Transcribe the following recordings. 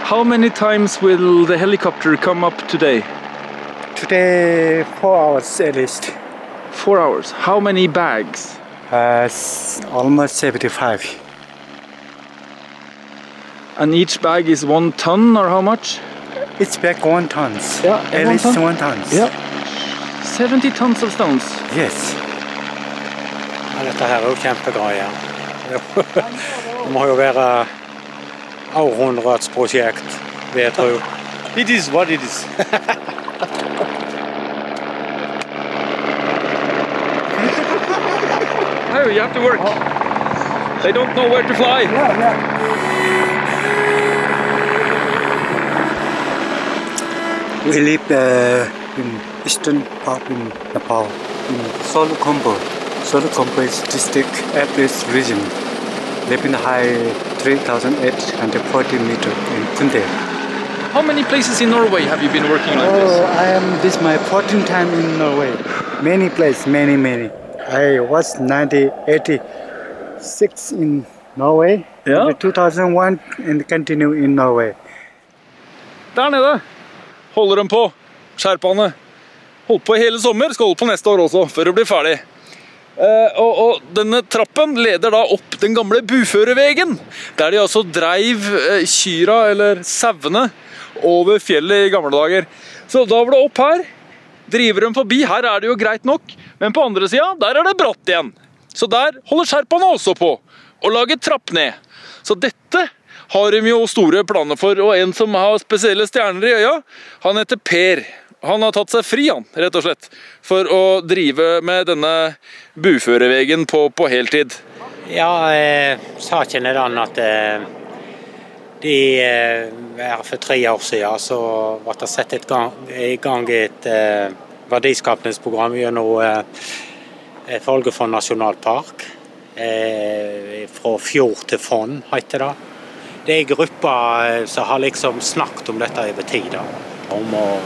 How many times will the helicopter come up today? Today, 4 hours at least. 4 hours. How many bags? Almost 75. And each bag is 1 ton, or how much? Each bag 1 ton. Yeah, at least 1 ton. Yeah. 70 tons of stones. Yes. Ja, dette her jo kjempegreier. Det må jo være århundretsprosjekt, vil jeg tro. It is what it is. Oh, you have to work. They don't know where to fly. We live in eastern part in Nepal, in Solukhumbu. Solukhumbu is district Airplace region. Live in high 3,840 meters in Kunde. How many places in Norway have you been working like this? This is my 14th time in Norway. Many places, many. I was 1986 in Norway. Yeah. 2001 and continue in Norway. Der nede holder de på, skjerpene. Holdt på hele sommer, skal holde på neste år også, før det blir ferdig. Og denne trappen leder da opp den gamle buførevegen, der de altså dreiv kyra eller sauene over fjellet i gamle dager. Så da var det opp her, driver de forbi, her er det jo greit nok, men på andre siden, der er det bratt igjen. Så der holder skjerpene også på, og lager trapp ned. Så dette har de jo store planer for, og en som har spesielle stjerner i øya, han heter Per. Han har tatt seg fri, han, rett og slett, for å drive med denne buførevegen på heltid. Ja, saken er den at for 3 år siden så ble det satt i gang et verdiskapningsprogram gjennom Folgefond nasjonalpark. Fra fjord til fond, heter det. Det er en gruppe som har liksom snakket om dette over tid, om å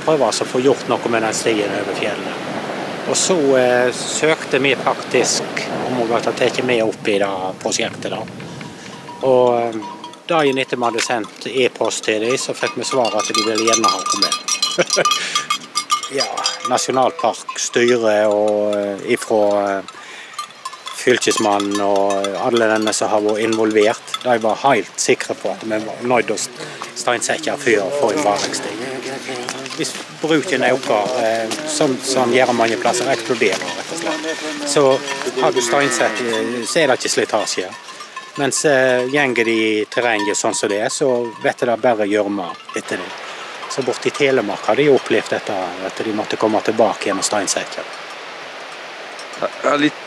prøve å få gjort noe med den stien over fjellene. Og så søkte vi faktisk om å ta med opp i det prosjektet. Og dagen etter vi hadde sendt e-post til dem, så fikk vi svar at de ville gjerne ha det med. Ja, nasjonalparkstyret og ifra fylkesmannen og alle denne som har vært involvert, de var helt sikre på at vi var nødt til å steinsekke for å få en varegstig. Hvis bruken øker, som gjør mange plasser, eksploderer rett og slett. Så har du steinsett, så er det ikke slitasje. Mens gjenger de i terrenget sånn som det er, så vet det bare gjørme etter det. Så bort i Telemark har de opplevd dette, at de måtte komme tilbake igjen og steinsekke.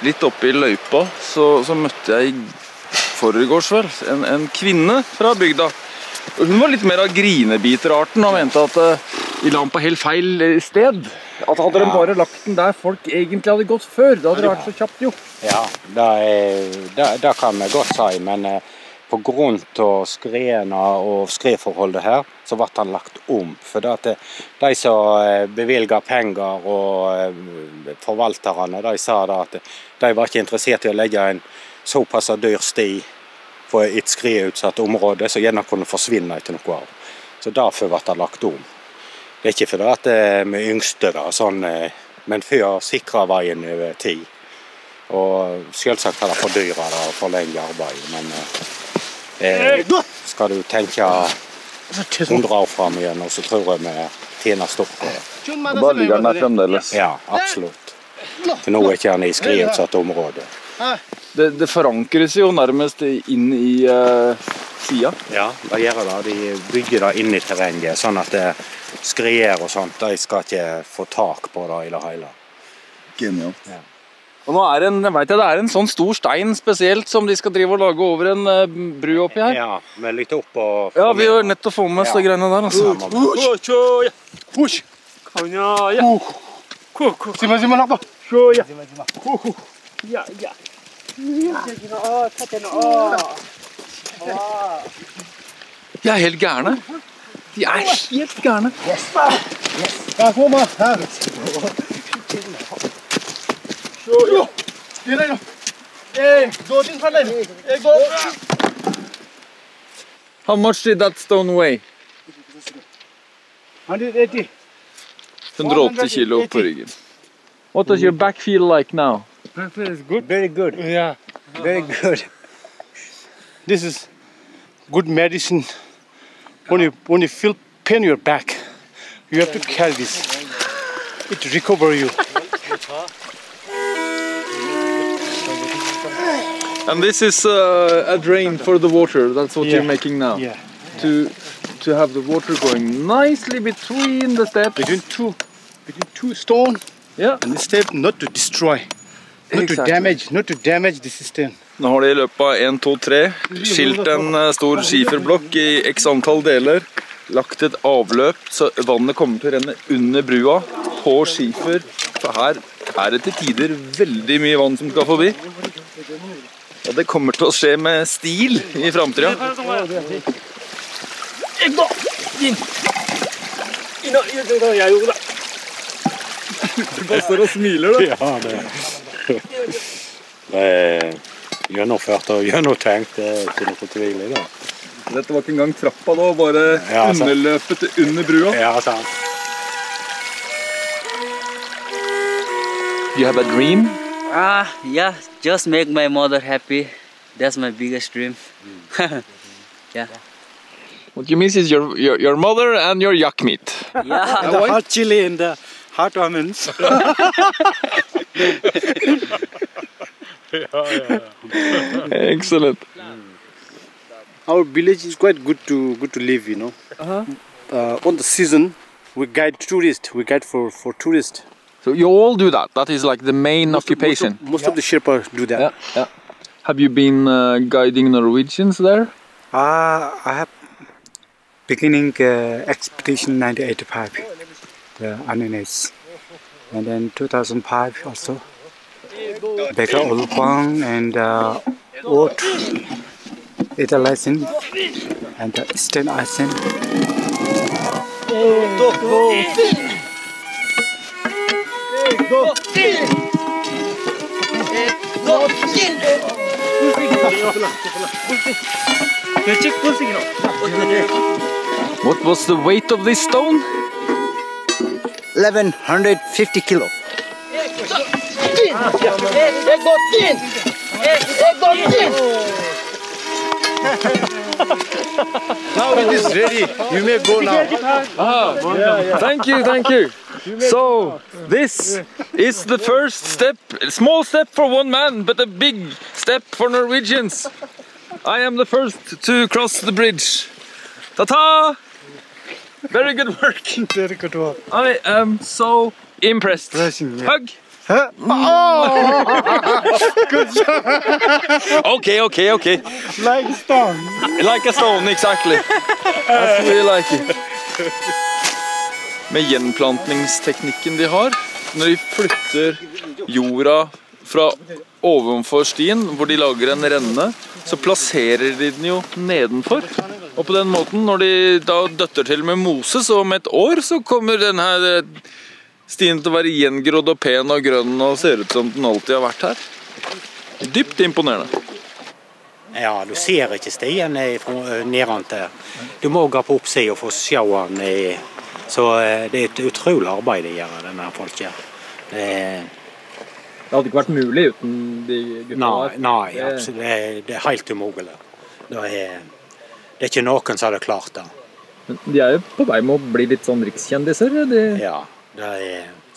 Litt oppe i løypa, så møtte jeg i forgårs vel en kvinne fra bygda. Hun var litt mer av grinebiterarten og mente at de la den på helt feil sted. At hadde de bare lagt den der folk egentlig hadde gått før, da hadde det vært så kjapt jo. Ja, det kan vi godt si, men på grunn av skredene og skredforholdet her, så ble den lagt om. For de som bevilget penger og forvalterne, de sa da at de var ikke interessert i å legge en såpass dyr sti på et skredutsatt område, så gjerne kunne forsvinne etter noe av. Så derfor ble det lagt om. Det er ikke fordi at vi yngste da, sånn, men for å sikre veien over tid. Og selvsagt har det fordyret og forlenget arbeid, men skal du tenke 100 år frem igjen, og så tror jeg vi tjener stort på det. Bare ligger den der fremdeles? Ja, absolutt. For nå er ikke den i skredutsatt område. Det forankres jo nærmest inn i siden. Ja, det gjør det. De bygger det inn i terrenget, sånn at skred og sånt, de skal ikke få tak på det i det hele. Genialt. Ja. Og nå vet jeg det er en sånn stor stein spesielt som de skal drive og lage over en bru oppi her. Ja, med litt opp og... Ja, vi gjør nett å få med oss de greiene der, altså. De er helt gærne. De er helt gærne. Ja, kom her. How much did that stone weigh? 180. 180 kilo på ryggen. What does your back feel like now? That feels good. Very good. Yeah, very good. This is good medicine. When you feel pain in your back, you have to carry this. It recover you. And this is a drain for the water. That's what you're making now. Yeah. To have the water going nicely between the steps. Between two stone. Yeah. And the step not to destroy, not to damage the system. Nå har de I løpet av 1, 2, 3 skilt en stor skiferblokk I x antall deler, lagt et avløp så vannet kommer til å renne under brua på skifer, for her det til tider veldig mye vann som skal forbi. Ja, det kommer til å skje med stil I fremtiden. Du bare står og smiler da. Ja, det gjennomført og gjennomtenkt til noe tvil I det. Dette var ikke engang trappa da, bare underløpet under brua. Ja, sant. You have a dream? Yeah, just make my mother happy. That's my biggest dream. Yeah. What you miss is your mother and your yak meat. Yeah. And the hot chili and the hot almonds. Excellent. Our village is quite good to live, you know. On the season, we guide tourists. We guide for tourists. So you all do that? That is like the main occupation? Most of the Sherpas do that. Yeah. Have you been guiding Norwegians there? I have beginning expedition 1985, the Ananas, and then 2005 also. Becca Olupang and Oat, Italaisen, and the Eastern Isen. What was the weight of this stone? 1150 kilo. Now it is ready. You may go now. Thank you. So, this is the first step, a small step for one man, but a big step for Norwegians. I am the first to cross the bridge. Ta-ta! Very good work. Very good work. I am so impressed. Hug. Good job. Okay. Like a stone. Like a stone, exactly. As we like it. Med gjenplantningsteknikken de har, når de flytter jorda fra ovenfor stien, hvor de lager en renne, så plasserer de den jo nedenfor. Og på den måten, når de da døtter til med mose, så om et år så kommer denne stien til å være gjengrodd og pen og grønn og ser ut som den alltid har vært her. Dypt imponerende. Ja, du ser ikke stien nedentil. Du må gå på oppsiden og få se den så det et utrolig arbeid de gjør, denne folk her. Det hadde ikke vært mulig uten de gutta her. Nei, absolutt. Det helt umulig. Det ikke noen som hadde klart det. De jo på vei med å bli litt sånn rikskjendiser. Ja, det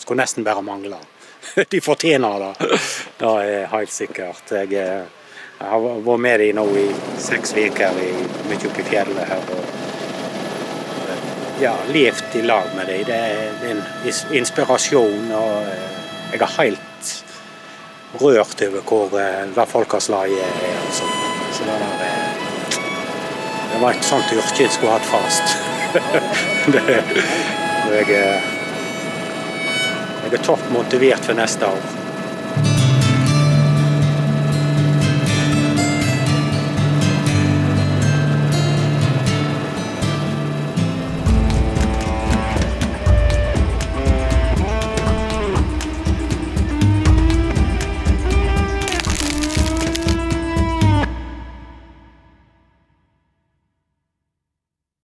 skulle nesten bare mangle. De fortjener det. Det helt sikkert. Jeg har vært med dem nå I 6 uker, mye oppe I fjellet her. Ja, levt I lag med dem. Det en inspirasjon, og jeg helt rørt over hva folkeslaget altså. Så det var et sånt yrke jeg skulle hatt fast. Jeg topp motivert for neste år.